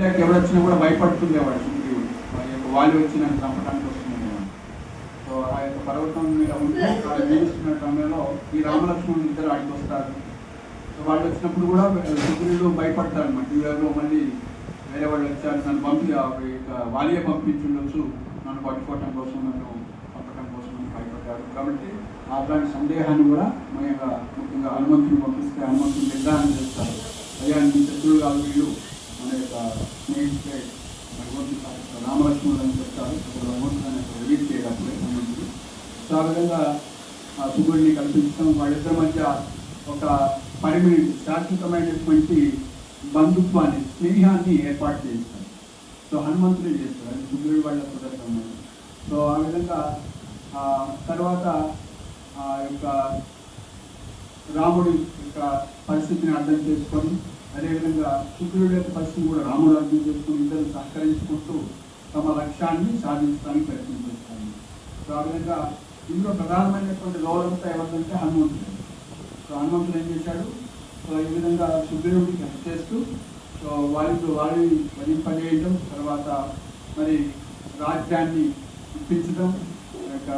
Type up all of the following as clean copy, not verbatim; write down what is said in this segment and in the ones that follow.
ఎవరు వచ్చినా కూడా భయపడుతుండేవాడు సుగ్రీవుడు. వాళ్ళు వచ్చి నన్ను చంపడానికి వస్తుండేవాడు. సో ఆ యొక్క పర్వతం మీద ఉంటే వాళ్ళు జీవిస్తున్న సమయంలో ఈ రామలక్ష్మణులు ఇద్దరు ఆడికి వస్తారు. సో వాళ్ళు వచ్చినప్పుడు కూడా సుగ్రీవుడు భయపడతారు అన్నమాట. వీళ్ళలో మళ్ళీ వేరే వాళ్ళు వచ్చారు, నన్ను వాళ్ళే పంపించుండొచ్చు, నన్ను పట్టుకోవటం కోసం, నన్ను పంపటం కోసం అని భయపడ్డారు. కాబట్టి అలాంటి సందేహాన్ని కూడా ముఖ్యంగా హనుమంతుని పంపిస్తే హనుమంతుని నిర్ధారణ చేస్తారు. అయ్యా నీ శత్రువులు కాదు వీళ్ళు, మన యొక్క స్నేహితులే రామలక్ష్మణుడు అని చెప్తారు. భగవంతుడు రిలీజ్ చేయడానికి హనుమంతుడు. సో ఆ విధంగా సుగుడిని కల్పించడం, వాళ్ళిద్దరి మధ్య ఒక పర్మనెంట్ శాశ్వతమైనటువంటి బంధుత్వాన్ని, స్నేహాన్ని ఏర్పాటు చేస్తారు. సో హనుమంతుడే చేస్తారు, అది సుగ్రీవుడి వాళ్ళ కుదరడం. సో ఆ విధంగా తర్వాత ఆ యొక్క రాముడి యొక్క పరిస్థితిని అర్థం చేసుకొని, అదేవిధంగా సుగ్రీవుడి యొక్క పరిస్థితిని కూడా రాముడు అర్థం చేసుకుని ఇద్దరు సహకరించుకుంటూ తమ లక్ష్యాన్ని సాధించడానికి ప్రయత్నం చేస్తాను. సో ఆ విధంగా ఇందులో ప్రధానమైనటువంటి లోలంతా ఎవరిదంటే హనుమంతుడు. సో హనుమంతుడు ఏం చేశాడు, సో ఈ విధంగా సుగ్రీవుడికి హెల్ప్ చేస్తూ సో వాళ్ళని వరింపజేయడం, తర్వాత మరి రాజ్యాన్ని ఇప్పించడం,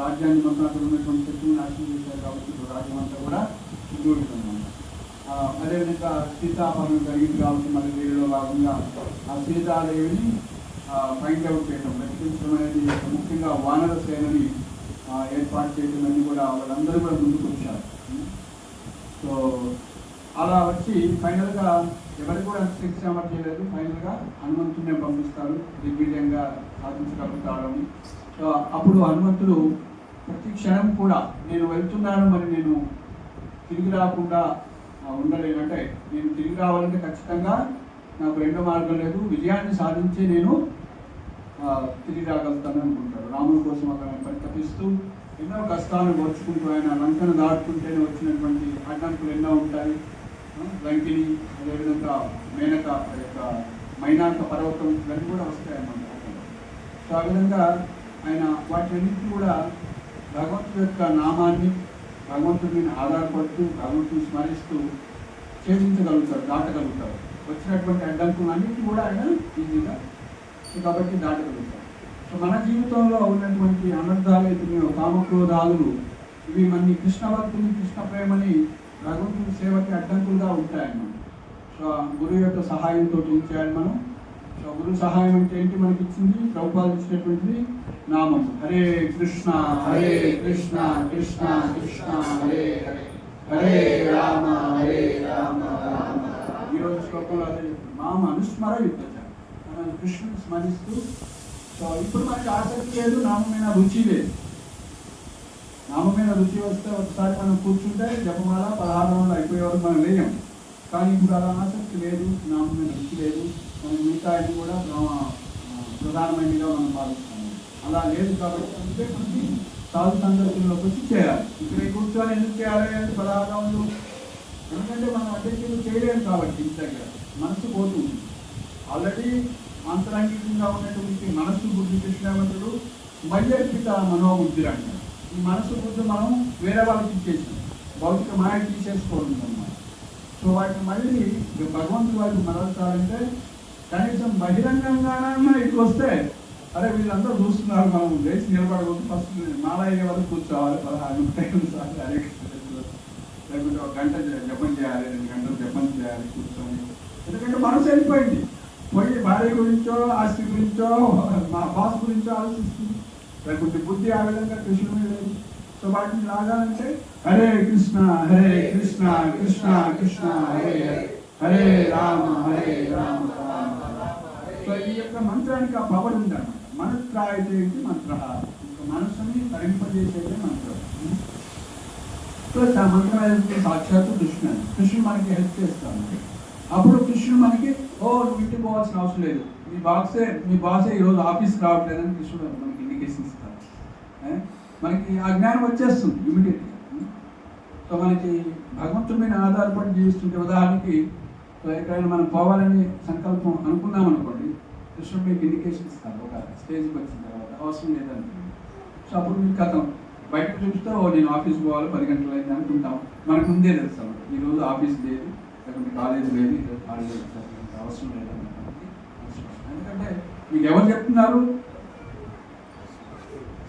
రాజ్యాన్ని మొత్తం అక్కడ ఉన్నటువంటి శత్రువుని నాశనం చేశారు. కాబట్టి రాజ్యం అంతా కూడా సుగ్రీవుడికి అన్నమాట. అదేవిధంగా సీతాపహరణం జరిగింది కాబట్టి మరి వీరిలో భాగంగా ఆ సీతాదేవిని ఫైండ్ అవుట్ చేయడం, వెతికించడం అనేది ముఖ్యంగా వానర సేనని ఏర్పాటు చేయడం అన్ని కూడా వాళ్ళందరూ కూడా ముందుకు వచ్చారు. సో అలా వచ్చి ఫైనల్గా ఎవరికి కూడా శిక్ష చేయలేదు. ఫైనల్గా హనుమంతుడిని పంపిస్తారు, దిగ్విజయంగా సాధించగలుగుతారని. సో అప్పుడు హనుమంతుడు ప్రతి క్షణం కూడా నేను వెళ్తున్నాను, మరి నేను తిరిగి రాకుండా ఉండలేనంటే, నేను తిరిగి రావాలంటే ఖచ్చితంగా నాకు రెండో మార్గం లేదు, విజయాన్ని సాధించి నేను తిరిగి రాగలుగుతాను అనుకుంటాడు. రాముడి కోసం అక్కడ పరితపిస్తూ ఎన్నో కష్టాలను ఓర్చుకుంటూ ఆయన లంకను దాటుకుంటేనే వచ్చినటువంటి అడ్డంకులు ఎన్నో ఉంటాయి. లంకిని, అదేవిధంగా మేనక యొక్క మైనాక పర్వతం ఇవన్నీ కూడా వస్తాయి అన్నమాట. సో ఆ విధంగా ఆయన వాటిన్నింటినీ కూడా భగవంతుడి యొక్క నామాన్ని, భగవంతుడిని ఆధారపడుతూ భగవంతుని స్మరిస్తూ ఛేదించగలుగుతారు, దాటగలుగుతారు. వచ్చినటువంటి అడ్డంకులన్నింటినీ కూడా ఆయన ఈజీగా కాబట్టి దాటగలుగుతారు. సో మన జీవితంలో ఉన్నటువంటి అనర్థాలు అయితే కామక్రోధాలు, ఇవి మన కృష్ణ భక్తిని, కృష్ణ ప్రేమని, భగవంతుని సేవకి అడ్డంకులుగా ఉంటాయన్నమాట. సో గురువు యొక్క సహాయంతో చేయాలి మనం. సో గురువు సహాయం అంటే ఏంటి మనకి ఇచ్చింది, ప్రభుపాదులు ఇచ్చినటువంటిది నామం. హరే కృష్ణ హరే కృష్ణ కృష్ణ కృష్ణ హరే హరే, హరే రామ హరే రామ రామ. ఈరోజు శ్లోకంలో అదే నామ అనుస్మర యుద్ధ, మనం కృష్ణుని స్మరిస్తూ. సో ఇప్పుడు మనకి ఆసక్తి లేదు, నామమైన రుచి లేదు. నామమైన రుచి వస్తే ఒకసారి మనం కూర్చుంటే జపమాల 16 రోజులు అయిపోయే వరకు మనం లేయం. కానీ ఇప్పుడు అలా ఆసక్తి లేదు, నామమైన రుచి లేదు. మనం మిగతా ఇది కూడా ప్రధానమైనదిగా మనం భావిస్తాము. అలా లేదు కాబట్టి అంటే మనకి సాధు సందర్శనలోకి వచ్చి చేయాలి. ఇక్కడ కూర్చొని ఎందుకు చేయాలి అంటే 16 రోజులు, ఎందుకంటే మనం అధ్యక్షులు చేయలేము కాబట్టి ఇంటి దగ్గర మనసు పోతుంది. ఆల్రెడీ అంతరంగికంగా ఉన్నటువంటి మనస్సు బుద్ధి కృష్ణవంతుడు మయ్యర్పిత మనోబుద్ధి అంటారు. ఈ మనసు బుద్ధి మనం వేరే వాళ్ళకి ఇచ్చేసాం, భౌతిక మాయ తీసేసుకోవడం అన్నమాట. సో వాటిని మళ్ళీ భగవంతుడు వాటిని మరల్చాలంటే కనీసం బహిరంగంగానైనా ఇటు వస్తే, అరే వీళ్ళందరూ చూస్తున్నారు, మనం లేచి నిలబడకూడదు, ఫస్ట్ మాల అయ్యే వరకు కూర్చోవాలి, 16 సార్లు హరే కృష్ణ, లేకుంటే 1 గంట జపం చేయాలి, 2 గంటలు జపం చేయాలి కూర్చొని. ఎందుకంటే మనసు వెళ్ళిపోయింది, పోయి భార్య గురించో, ఆస్తి గురించో, మా బాస్ గురించో ఆలోచిస్తుంది. లేకుంటే బుద్ధి ఆ విధంగా కృష్ణుడు లేదు. సో వాటిని లాగాలంటే హరే కృష్ణ కృష్ణ కృష్ణ హరే హరే, హరే రామ రామ రామ. సో ఈ యొక్క మంత్రానికి ఆ పవర్ ఉందన్నమాట. మనత్రాయతే మంత్ర, మనస్సుని తరింపజేసేదే మంత్రం. సో ఆ మంత్రం ఏదైతే సాక్షాత్తు కృష్ణుడు మనకి హెల్ప్ చేస్తాను. అప్పుడు కృష్ణుడు మనకి నువ్వు ఇంటికి పోవాల్సిన అవసరం లేదు, మీ బాసే ఈరోజు ఆఫీస్కి రావట్లేదని కృష్ణుడు మనకి ఇండికేషన్ ఇస్తారు. మనకి ఆ జ్ఞానం వచ్చేస్తుంది ఇమీడియట్గా. సో మనకి భగవంతుడి మీద ఆధారపడి జీవిస్తుంటే, ఉదాహరణకి ఎక్కడైనా మనం పోవాలని సంకల్పం అనుకున్నాం అనుకోండి, కృష్ణుడు మీకు ఇండికేషన్ ఇస్తారు ఒక స్టేజ్కి వచ్చిన తర్వాత, అవసరం లేదంటే. సో అప్పుడు మీకు కథం బయటకు చూస్తే నేను ఆఫీస్కి పోవాలి 10 గంటలు అయింది అనుకుంటాం. మనకు ముందే తెలుసు అన్నమాట, ఈరోజు ఆఫీస్ లేదు, లేకుంటే కాలేజ్ లేదు, ఈరోజు హాలిడే అవసరం లేదన్నమాట. మీకు ఎవరు చెప్తున్నారు?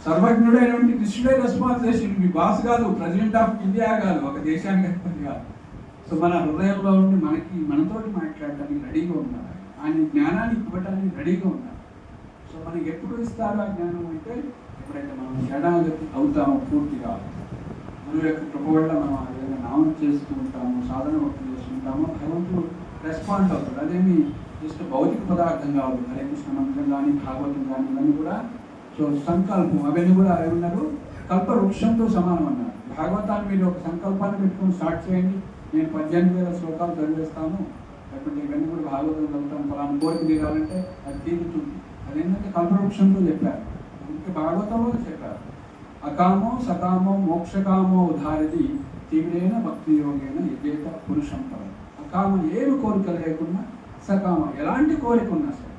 సర్వజ్ఞుడైనటువంటి కృష్ణుడే రెస్పాన్స్ చేసింది. మీ బాస్ కాదు, ప్రెసిడెంట్ ఆఫ్ ఇండియా కాదు, ఒక దేశానికి అధిపతి కాదు. సో మన హృదయంలో ఉండి మనతోటి మాట్లాడటానికి రెడీగా ఉన్నారు, ఆయన జ్ఞానాన్ని ఇవ్వడానికి రెడీగా ఉన్నారు. సో మనకి ఎప్పుడు ఇస్తారు ఆ జ్ఞానం అంటే ఎప్పుడైతే మనం శరణాగతి అవుతామో పూర్తిగా, మన యొక్క కృప వల్ల మనం ఏదైనా నామం చేస్తూ ఉంటాము, సాధన భక్తి చేస్తుంటామో భగవంతుడు రెస్పాండ్ అవుతాడు. అదేమి జస్ట్ భౌతిక పదార్థం కాదు. హరే కృష్ణ మంత్రం కానీ భాగవతం కానీ ఇవన్నీ కూడా సో సంకల్పం, అవన్నీ కూడా ఏమన్నారు? కల్ప వృక్షంతో సమానం అన్నారు. భాగవతాన్ని మీరు ఒక సంకల్పాన్ని పెట్టుకొని స్టార్ట్ చేయండి, నేను 18,000 శ్లోకాలు చదివేస్తాను, లేకపోతే ఇవన్నీ కూడా భాగవతం చదువుతాను, ఫలానా కోరిక తీరాలంటే అది తీరుతుంది. అదేంటంటే కల్పవృక్షంతో చెప్పారు. అందుకే భాగవతంలో చెప్పారు, అకామో సకామో మోక్షకామో ఉదారిది తీవ్రేణ భక్తి యోగేన యజేత పురుషం పరం. అకామ ఏమి కోరిక లేకుండా, సకామ ఎలాంటి కోరిక ఉన్నా సరే.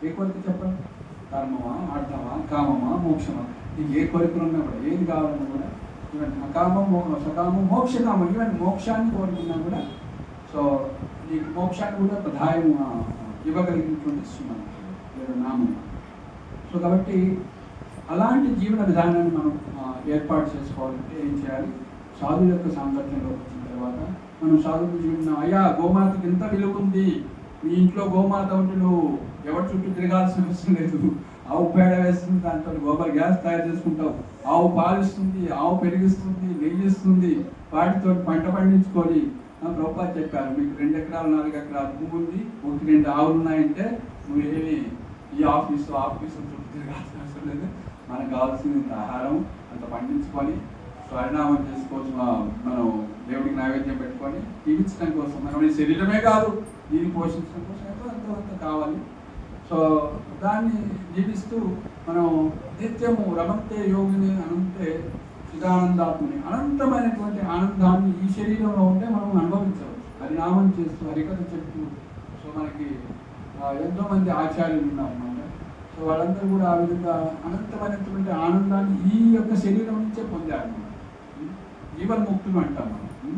ఏ కోరిక చెప్పండి? కర్మమా, అర్థమా, కామమా, మోక్షమా, నీకు ఏ కోరికలు ఉన్నా కూడా, ఏది కావాలన్నా కూడా, ఈవెన్ అకామం సకామం మోక్షకామం, ఈవెన్ మోక్షాన్ని కోరుకున్నా కూడా సో నీకు మోక్షాన్ని కూడా ప్రధాయం ఇవ్వగలిగినటువంటి శ్రీమన్ లేదా నామం. సో కాబట్టి అలాంటి జీవన విధానాన్ని మనం ఏర్పాటు చేసుకోవాలంటే ఏం చేయాలి? సాధువు యొక్క సాంగత్యంలో వచ్చిన తర్వాత మనం సాధువు జీవన, అయ్యా గోమాతకి ఎంత విలువ ఉంది, మీ ఇంట్లో గోమాత ఉంటే నువ్వు ఎవరి చుట్టూ తిరగాల్సిన అవసరం లేదు. ఆవు పేడ వేస్తుంది, దాంతో గోబర్ గ్యాస్ తయారు చేసుకుంటావు, ఆవు పాలిస్తుంది, ఆవు పెరిగిస్తుంది, నెయ్యి ఇస్తుంది, వాటితో పంట పండించుకొని ప్రభుపాద చెప్పారు, మీకు 2 ఎకరాలు 4 ఎకరాలు భూమి ఉంది, 1-2 ఆవులు ఉన్నాయంటే నువ్వేమి ఈ ఆఫీసు చుట్టూ తిరగాల్సిన అవసరం లేదు. మనకు కావాల్సిన ఆహారం అంత పండించుకొని స్వర్ణామం చేసుకోవచ్చు, మనం దేవుడికి నైవేద్యం పెట్టుకొని జీవించడం కోసం, మనం ఈ శరీరమే కాదు దీన్ని పోషించడం కోసం అంత కావాలి. సో దాన్ని జీవిస్తూ మనం నిత్యము రమంతే యోగిని అనంతే చిదానందాత్మని, అనంతమైనటువంటి ఆనందాన్ని ఈ శరీరంలో ఉంటే మనం అనుభవించవచ్చు. హరినామం చేస్తూ హరికథ చెప్తూ. సో మనకి ఎంతోమంది ఆచార్యులు ఉన్నారన్నమాట. సో వాళ్ళందరూ కూడా ఆ విధంగా అనంతమైనటువంటి ఆనందాన్ని ఈ యొక్క శరీరం నుంచే పొందారు. జీవన్ముక్తులు అంటాం మనం.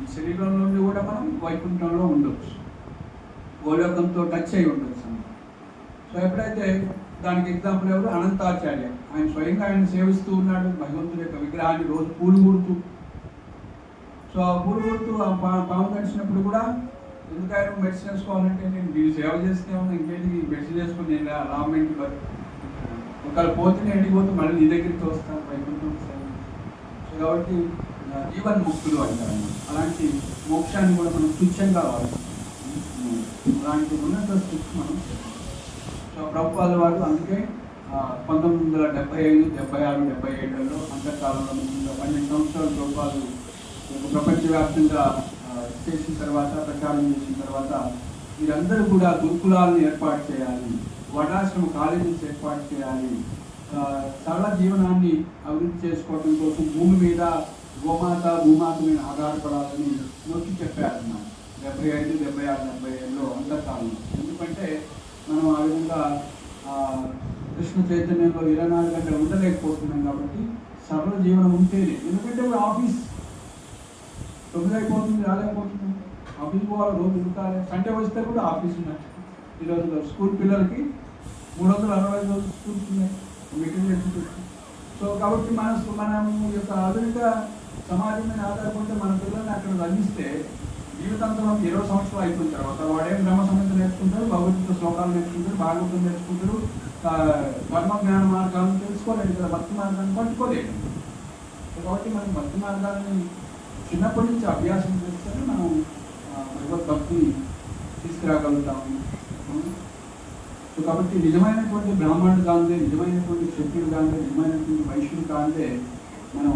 ఈ శరీరం నుండి కూడా మనం వైకుంఠంలో ఉండొచ్చు, గోలోకంతో టచ్ అయి ఉండొచ్చు. సో ఎప్పుడైతే దానికి ఎగ్జాంపుల్ ఎవరు? అనంతాచార్య. ఆయన స్వయంగా ఆయన సేవిస్తూ ఉన్నాడు భగవంతుడి యొక్క విగ్రహాన్ని రోజు పూలు కూడుతూ. సో ఆ పూలు కూడుతూ ఆ పాము గడిచినప్పుడు కూడా, ఎందుకు ఆయన మెడిసిన్ వేసుకోవాలంటే, నేను మీరు సేవ చేస్తే ఇంకేంటి మెడిసిన్ చేసుకుని నేను రామెంట్ ఒకవేళ పోతే నేను ఇంటికి పోతే మళ్ళీ నీ దగ్గరికి వస్తాను వైకుంఠం సేవ. సో కాబట్టి జీవన్ముక్తులు అంటారు. అలాంటి మోక్షాన్ని కూడా మనం తుచ్చంగా వాడుతాం. అలాంటి ఉన్నత స్థితి మనం. సో ప్రభుపాద వారు అందుకే 1975, 76, 77లో అంతకాలంలో 12 సంవత్సరాలు ప్రభుపాదు ప్రపంచవ్యాప్తంగా చేసిన తర్వాత, ప్రచారం చేసిన తర్వాత, మీరందరూ కూడా గురుకులాలను ఏర్పాటు చేయాలి, వర్ణాశ్రమ కాలేజీస్ ఏర్పాటు చేయాలి, సరళ జీవనాన్ని అభివృద్ధి చేసుకోవడం కోసం భూమి మీద భూమాత మీద ఆధారపడాలని నొక్కి చెప్పారన్నమాట. 75, 76, 77లో అంతకాలంలో. ఎందుకంటే మనం ఆ విధంగా కృష్ణ చైతన్యంలో 24 గంటలు ఉండలేకపోతున్నాం కాబట్టి సరళ జీవనం ఉంటేనే. ఎందుకంటే ఇప్పుడు ఆఫీస్ 9 అయిపోతుంది, రాలేకపోతుంది, ఆఫీస్ పోవాలి, రోజు ఉడకాలి, సండే వస్తే కూడా ఆఫీస్ ఉన్నట్టు. ఈరోజు స్కూల్ పిల్లలకి 360 రోజులు స్కూల్స్ ఉన్నాయి, మీటింగ్ ఎగ్జిక్యూటివ్. సో కాబట్టి మనం యొక్క ఆధునిక సమాజం మీద ఆధారపడితే మన పిల్లల్ని అక్కడ అందిస్తే జీవితాంతం 20 సంవత్సరాలు అయిపోయిన తర్వాత వాడేం బ్రహ్మ సంహిత నేర్చుకుంటారు, భగవద్గీత శ్లోకాలు నేర్చుకుంటారు, భాగవతం నేర్చుకుంటారు, కర్మ జ్ఞాన మార్గాలను తెలుసుకోలేదు కదా, భక్తి మార్గాన్ని పట్టుకోలేదు. కాబట్టి మనం భక్తి మార్గాన్ని చిన్నప్పటి నుంచి అభ్యాసం చేస్తే మనం భగవద్భక్తిని తీసుకురాగలుగుతాము. సో కాబట్టి నిజమైనటువంటి బ్రాహ్మణుడు కాందే, నిజమైనటువంటి క్షత్రుడు కాందే, నిజమైనటువంటి వైశ్యుడు కాందే మనం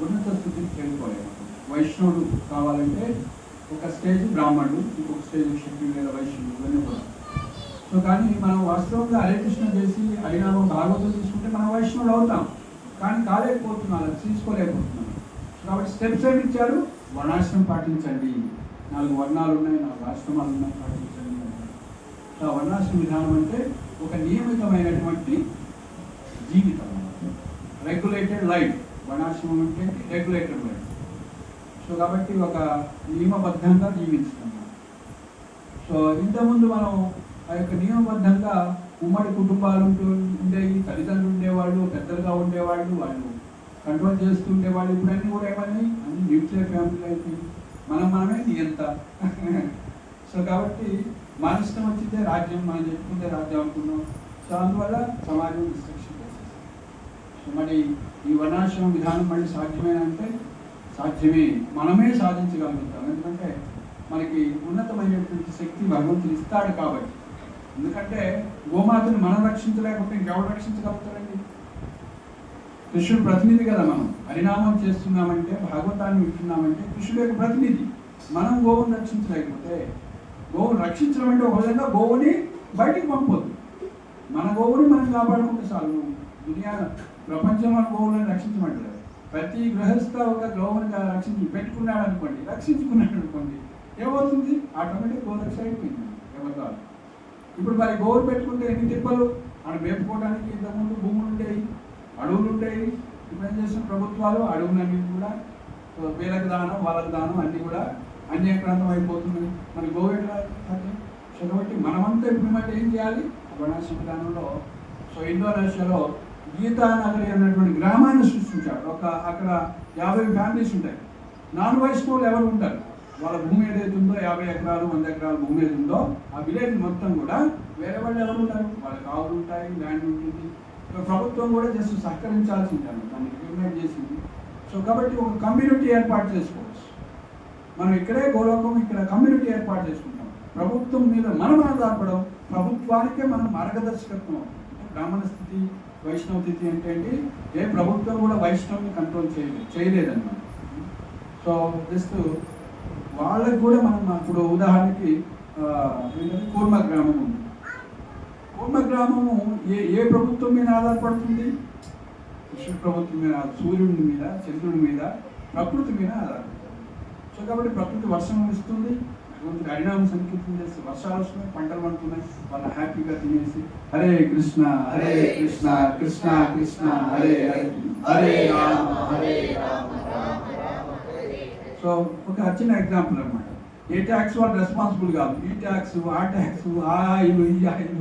ఉన్నత స్థితికి చేరుకోలేము. వైష్ణవుడు కావాలంటే ఒక స్టేజ్ బ్రాహ్మణుడు, ఇంకొక స్టేజ్ క్షత్రుడు లేదా వైశ్యుడు, ఇవన్నీ కూడా. సో కానీ మనం వాస్తవంగా హరే కృష్ణ చేసి హరినామం భాగవతం తీసుకుంటే మనం వైష్ణవుడు అవుతాం, కానీ కాలేకపోతున్నాం, అలా తీసుకోలేకపోతున్నాం. కాబట్టి స్టెప్స్ ఏమి ఇచ్చారు? వర్ణాశ్రమం పాటించండి, 4 వర్ణాలు ఉన్నాయి, 4 ఆశ్రమాలు ఉన్నాయి, పాటించండి. సో వర్ణాశ్రమ విధానం అంటే ఒక నియమితమైనటువంటి జీవితం, రెగ్యులేటెడ్ లైఫ్. వర్ణాశ్రమం అంటే రెగ్యులేటెడ్ లైఫ్. సో కాబట్టి ఒక నియమబద్ధంగా జీవించడం. సో ఇంతకుముందు మనం ఆ యొక్క నియమబద్ధంగా ఉమ్మడి కుటుంబాలు ఉండేవి, తల్లిదండ్రులు ఉండేవాళ్ళు, పెద్దలుగా ఉండేవాళ్ళు, వాళ్ళు కంట్రోల్ చేస్తూ ఉండేవాళ్ళు. ఇప్పుడు అన్నీ కూడా ఏమని అన్ని న్యూక్లియర్ ఫ్యామిలీ అయిపోయింది, మనమే నియంత. సో కాబట్టి మన ఇష్టం వచ్చిందే రాజ్యం, మనం చెప్పుకుంటే రాజ్యం అనుకున్నాం. సో అందువల్ల సమాజం డిస్ట్రక్షన్ చేసేసాం. సో మరి ఈ వర్ణాశ్రమ విధానం మళ్ళీ సాధ్యమేనా అంటే సాధ్యమే, మనమే సాధించగలుగుతాం. ఎందుకంటే మనకి ఉన్నతమైనటువంటి శక్తి భగవంతుడు ఇస్తాడు కాబట్టి. ఎందుకంటే గోమాతను మనం రక్షించలేకపోతే ఇంకెవరు రక్షించగలుగుతారండి? కృష్ణుడు ప్రతినిధి కదా. మనం హరినామం చేస్తున్నామంటే, భాగవతాన్ని వింటున్నామంటే కృష్ణుడు యొక్క ప్రతినిధి. మనం గోవుని రక్షించలేకపోతే, గోవుని రక్షించడం అంటే ఒక విధంగా గోవుని బయటికి పంపొద్దు, మన గోవుని మనం కాపాడుకుంటే చాలు. దునియా ప్రపంచంలో గోవులను రక్షించమంటారు. ప్రతి గృహస్థ ఒక గోవుని పెట్టుకున్నాడు అనుకోండి, రక్షించుకున్నాడు అనుకోండి, ఏమవుతుంది? ఆటోమేటిక్ గోరక్ష అయిపోయింది ఎవరు. ఇప్పుడు మరి గోవులు పెట్టుకుంటే ఎన్ని తిప్పలు, మనం మేపుకోవడానికి ఇంతకుముందు భూములు ఉండేవి, అడవులు ఉండేవి. ఇప్పుడు ఏం చేసిన ప్రభుత్వాలు అడవులన్నీ కూడా వీళ్ళకి దానం వాళ్ళకి దానం అన్నీ కూడా అన్యక్రాంతం అయిపోతుంది. మరి గోవు ఎట్లా సాధ్యం? సో కాబట్టి మనమంతా ఇప్పుడు మళ్ళీ ఏం చేయాలి? వర్ణాశ్రమ విధానంలో సో ఇండోనేషియాలో గీతానగరి అన్నటువంటి గ్రామాన్ని సృష్టించాడు. అక్కడ 50 ఫ్యామిలీస్ ఉంటాయి. నాన్ వైష్ణవులు ఎవరు ఉంటారు, వాళ్ళ భూమి ఏదైతే ఉందో 50 ఎకరాలు 100 ఎకరాల భూమి ఏది ఉందో ఆ విలేజ్ మొత్తం కూడా వేరే వాళ్ళు ఎవరు ఉంటారు, వాళ్ళకి ఆవులు ఉంటాయి, ల్యాండ్ ఉంటుంది. ప్రభుత్వం కూడా జస్ట్ సహకరించాల్సి ఉంటాను, దాన్ని రికగ్నైజ్ చేసింది. సో కాబట్టి ఒక కమ్యూనిటీ ఏర్పాటు చేసుకోవచ్చు. మనం ఇక్కడే గోలోకం, ఇక్కడ కమ్యూనిటీ ఏర్పాటు చేసుకుంటాం. ప్రభుత్వం మీద మనం ఆధారపడం, ప్రభుత్వానికే మనం మార్గదర్శకత్వం. బ్రాహ్మణ స్థితి, వైష్ణవ స్థితి అంటే ఏంటి? ఏ ప్రభుత్వం కూడా వైష్ణవుని కంట్రోల్ చేయలేదన్నమాట. సో జస్ట్ వాళ్ళకి కూడా మనం ఇప్పుడు ఉదాహరణకి కూర్మ గ్రామం ఉంది. కూర్మ గ్రామము ఏ ప్రభుత్వం మీద ఆధారపడుతుంది? కృష్ణ ప్రభుత్వం మీద, సూర్యుడి మీద, చంద్రుడి మీద, ప్రకృతి మీద ఆధారపడుతుంది. సో కాబట్టి ప్రకృతి వర్షం ఇస్తుంది, భగవంతుడి హరినామ సంకీర్తన చేసి వర్షాలు వస్తున్నాయి, పంటలు పండుతున్నాయి, వాళ్ళు హ్యాపీగా తినేసి హరే కృష్ణ హరే కృష్ణ కృష్ణ కృష్ణ హరే హరే హరే రామ హరే రామ. సో ఒక చిన్న ఎగ్జాంపుల్ అనమాట. ఏ ట్యాక్స్ వాళ్ళు రెస్పాన్సిబుల్ కాదు, ఈ ట్యాక్స్ ఆ ట్యాక్స్ ఆ ఆయిల్ ఈ ఆయిల్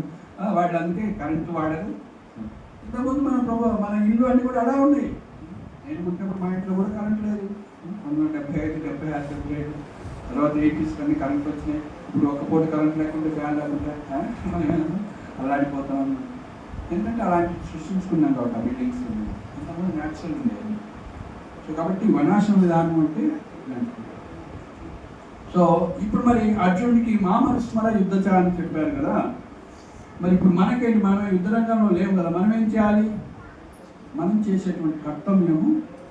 వాటి అందుకే కరెంటు వాడరు. ఇంతకుముందు మన ఇల్లు అన్నీ కూడా అలా ఉన్నాయి. నేను పుట్టినప్పుడు మా ఇంట్లో కూడా కరెంట్ లేదు. 1975, 76, 77 తర్వాత 80s అన్నీ కరెంట్ వచ్చినాయి. ఇప్పుడు ఒక్క పూట కరెంట్ లేకుంటే ఫ్యాన్ లేకుంటే అలాంటిపోతాం. ఎందుకంటే అలాంటి సృష్టించుకున్నాం కాబట్టి ఆ బిల్డింగ్స్ ఇంతకుముందు న్యాచురల్ ఉండేది. సో కాబట్టి వర్ణాశ్రమ విధానం అంటే సో ఇప్పుడు మరి అర్జునుడికి మామస్మర యుద్ధచ అని చెప్పారు కదా. మరి ఇప్పుడు మనకేంటి, మనమే యుద్ధ రంగంలో లేవు కదా, మనం ఏం చేయాలి? మనం చేసేటువంటి కర్తవ్యము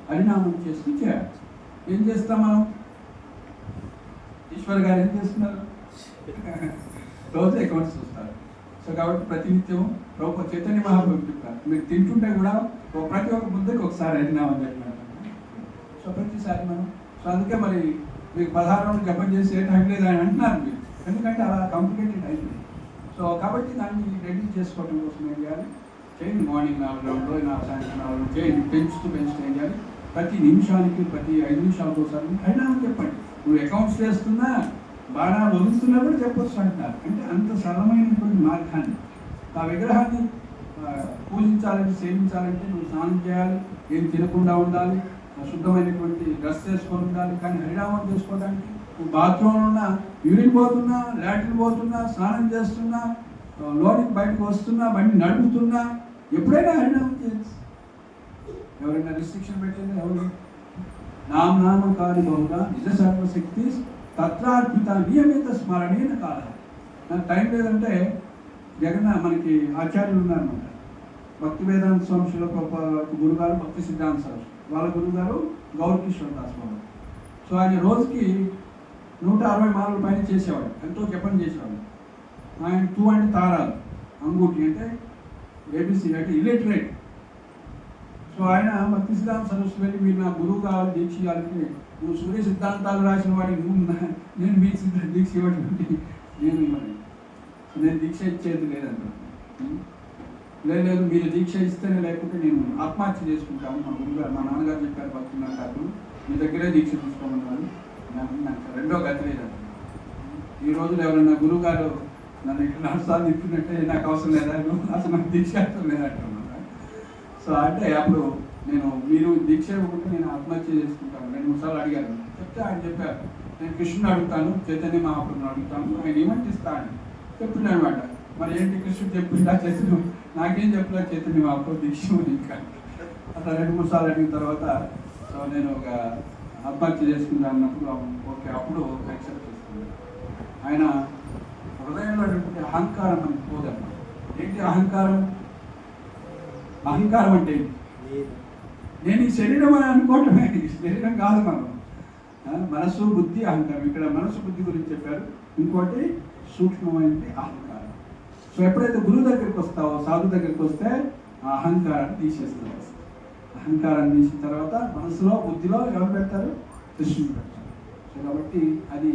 హరినామం చేస్తూ చేయాలి. ఏం చేస్తాం మనం? ఈశ్వర్ గారు ఏం చేస్తున్నారు? రోజు అకౌంట్స్ చూస్తారు. సో కాబట్టి ప్రతినిత్యం చైతన్య మహాప్రభు చెప్తారు, మీరు తింటుంటే కూడా ప్రతి ఒక్క ముద్దకి ఒకసారి హరినామం చెప్పినారు. సో ప్రతిసారి మనం సో అందుకే మరి మీకు 16 రోజులు జపం చేసి ఏ టైం లేదు అని అంటున్నారు మీరు, ఎందుకంటే అలా కాంప్లికేటెడ్ అయిపోయింది. సో కాబట్టి దాన్ని రెడీ చేసుకోవడం కోసం ఏం చేయాలి? చేయండి. మార్నింగ్ 4 రౌండ్లు, సాయంత్రం 4 రౌండ్లు చేయండి. పెంచుతూ ఏం చేయాలి? ప్రతి నిమిషానికి, ప్రతి 5 నిమిషాలకు ఒకసారి హరినామం చెప్పండి. నువ్వు అకౌంట్స్ చేస్తున్నా, బాణాలు వదులుతున్నా కూడా చెప్పొచ్చు అంటున్నారు. అంటే అంత సరళమైనటువంటి మార్గాన్ని, ఆ విగ్రహాన్ని పూజించాలంటే, సేవించాలంటే నువ్వు స్నానం చేయాలి, ఏం తినకుండా ఉండాలి, శుద్ధమైనటువంటి డ్రెస్ వేసుకొని ఉండాలి. కానీ హరినామం చేసుకోవడానికి నువ్వు బాత్రూంలో ఉన్నా, యూరిన్ పోతున్నా, లాట్రిన్ పోతున్నా, స్నానం చేస్తున్నా, లోనికి బయటకు వస్తున్నా, బండి నడుపుతున్నా, ఎప్పుడైనా హరినామం చేయొచ్చు. ఎవరైనా రిస్ట్రిక్షన్ పెట్టేది? ఎవరు? నామకారి బహుగా నిజ సర్వశక్తి తత్రార్పిత నియమిత స్మరణీయ కాల. నాకు టైం లేదంటే మనకి ఆచార్యులు ఉన్నారన్నమాట. భక్తి వేదాంత స్వామి శిల గురుగారు, భక్తి సిద్ధాంత సరస్వతి వాళ్ళ గురుగారు గౌరకిషోర్ దాస్ బాబు. సో ఆయన రోజుకి 160 మార్లు పైన చేసేవాడు, ఎంతో జపం చేసేవాడు. ఆయన 2 అంటే తారాలు, అంగూటి అంటే ఏబిసి అంటే ఇలిటరేట్. సో ఆయన భక్తి సిద్ధాంత సరస్వతి వెళ్ళి, మీరు నా గురువు కావాలి, దీక్ష ఇవ్వాలంటే, నువ్వు సూర్య సిద్ధాంతాలు రాసిన వాడికి నేను మీకు దీక్ష ఇవ్వడానికి నేను దీక్ష ఇచ్చేది లేదంటాను. లేదు మీరు దీక్ష ఇస్తేనే, లేకపోతే నేను ఆత్మహత్య చేసుకుంటాను. మా గురుగారు, మా నాన్నగారు చెప్పారు, భక్తున్నారు కాదు, మీ దగ్గరే దీక్ష తీసుకోమన్నారు. నాకు రెండో గతి లేదంట. ఈ రోజులు ఎవరైనా గురువుగారు నన్ను ఇక్కడ నడుస్తాను తిప్పినట్టే నాకు అవసరం లేదా, అసలు నాకు దీక్ష అవసరం లేదంటున్నాను. సో అంటే అప్పుడు మీరు దీక్ష ఇవ్వకుంటే నేను ఆత్మహత్య చేసుకుంటాను 2-3 సార్లు అడిగాను. చెప్తే ఆయన చెప్పారు, నేను కృష్ణుని అడుగుతాను, చైతన్య మహాప్రభుని అడుగుతాను, ఆయన ఏమంటిస్తాను చెప్తున్నాను అనమాట. మరి ఏంటి కృష్ణుడు చెప్పిందా చైతన్యం, నాకేం చెప్పలే చైతన్య మహాప్రభు దీక్ష ఇంకా. అట్లా 2-3 సార్లు అడిగిన తర్వాత సో నేను ఒక ఆత్మహత్య చేసుకుంటా అన్నప్పుడు ఓకే అప్పుడు యాక్సెప్ట్ చేసుకున్నాను. ఆయన హృదయంలో అహంకారం అని పోదన్నమాట. ఏంటి అహంకారం? అహంకారం అంటే నేను ఈ శరీరం అని అనుకోవటమే, శరీరం కాదు మనం. మనసు బుద్ధి అహంకారం. ఇక్కడ మనసు బుద్ధి గురించి చెప్పారు. ఇంకోటి సూక్ష్మమైనది అహంకారం. సో ఎప్పుడైతే గురువు దగ్గరికి వస్తావో, సాధు దగ్గరికి వస్తే ఆ అహంకారాన్ని తీసేస్తారు. అహంకారాన్ని తీసిన తర్వాత మనసులో బుద్ధిలో ఎవరు పెడతారు? కృష్ణుడు పెడతారు. సో కాబట్టి అది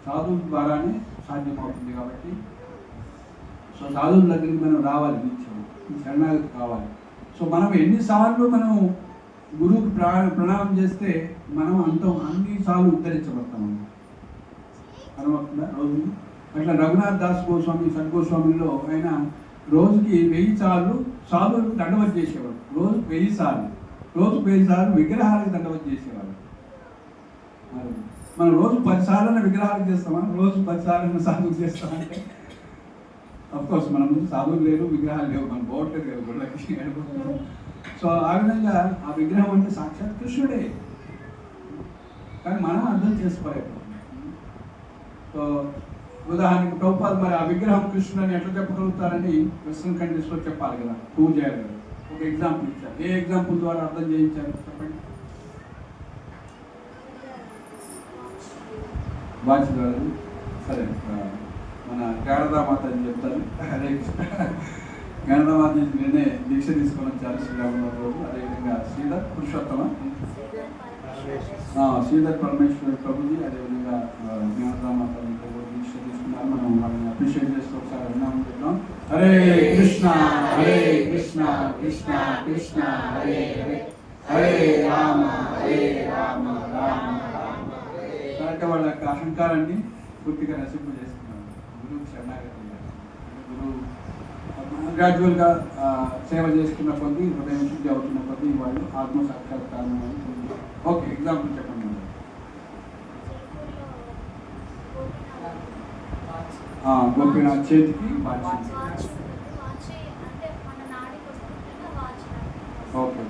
సాధువుల ద్వారానే సాధ్యమవుతుంది. కాబట్టి సో సాధువుల దగ్గరికి మనం రావాలి, నిత్యం శరణాగతి కావాలి. సో మనం ఎన్నిసార్లు మనం గురువుకి ప్రణామం చేస్తే మనం అన్నిసార్లు ఉద్ధరించబడతాం అర్థమవుతుందా రోజు. అట్లా రఘునాథ్ దాస్ గోస్వామి సద్గోస్వామిలో ఆయన రోజుకి 1000 సార్లు సాధువులకు దండవత్ చేసేవాడు. రోజుకు 1000 సార్లు, రోజుకు 1000 సార్లు విగ్రహాలకు దండవత్ చేసేవాడు. మనం రోజు 10 సార్లు విగ్రహాలకు చేస్తామా? రోజు 10 సార్లు సాధువులు చేస్తామంటే అఫ్కోర్స్ మన ముందు సాధువులు లేరు, విగ్రహాలు లేవు, మన బోట్లేదు లేవు గుళ్ళకి. సో ఆ విధంగా ఆ విగ్రహం అంటే సాక్షాత్ కృష్ణుడే, కానీ మనం అర్థం చేసుకోలేకపోతున్నాం. సో ఉదాహరణకి ప్రభుపాద మరి ఆ విగ్రహం కృష్ణుడు అని ఎట్లా చెప్పగలుగుతారని వెస్ట్రన్ కంట్రీస్లో చెప్పాలి కదా, ప్రూవ్ చేయాలి కదా. ఒక ఎగ్జాంపుల్ ఇచ్చారు. ఏ ఎగ్జాంపుల్ ద్వారా అర్థం చేయించారు చెప్పండి? వాచ్ ద్వారా. సరే, మన గారదామాత అని చెప్తారు. హరే కృష్ణ. గారదామాత నిన్నే దీక్ష తీసుకొని వచ్చారు శ్రీరాములు. అదేవిధంగా శ్రీధర్ పురుషోత్తమ, శ్రీధర్ పరమేశ్వర ప్రభుజీ, అదేవిధంగా గారదామాత దీక్ష తీసుకున్నారు. మనం వాళ్ళని అప్రిషియేట్ చేస్తూ ఒకసారి విన్నాము చెప్తాం. హరే కృష్ణ హరే కృష్ణ కృష్ణ కృష్ణ హరే హరే, హరే రామ హరే రామ రామ రామ. అంటే వాళ్ళ యొక్క అహంకారాన్ని పూర్తిగా నశింపు చేస్తున్నారు. గురువు శరణాగతి. గురువు గ్రాడ్యువల్గా సేవ చేసుకున్న కొద్దీ, హృదయం శుద్ధి అవుతున్న కొద్దీ వాళ్ళు ఆత్మ సాక్షాత్కారం. ఓకే, ఎగ్జాంపుల్ చెప్పండి. గోపీనాథ్ చేతికి వాచ్. ఓకే,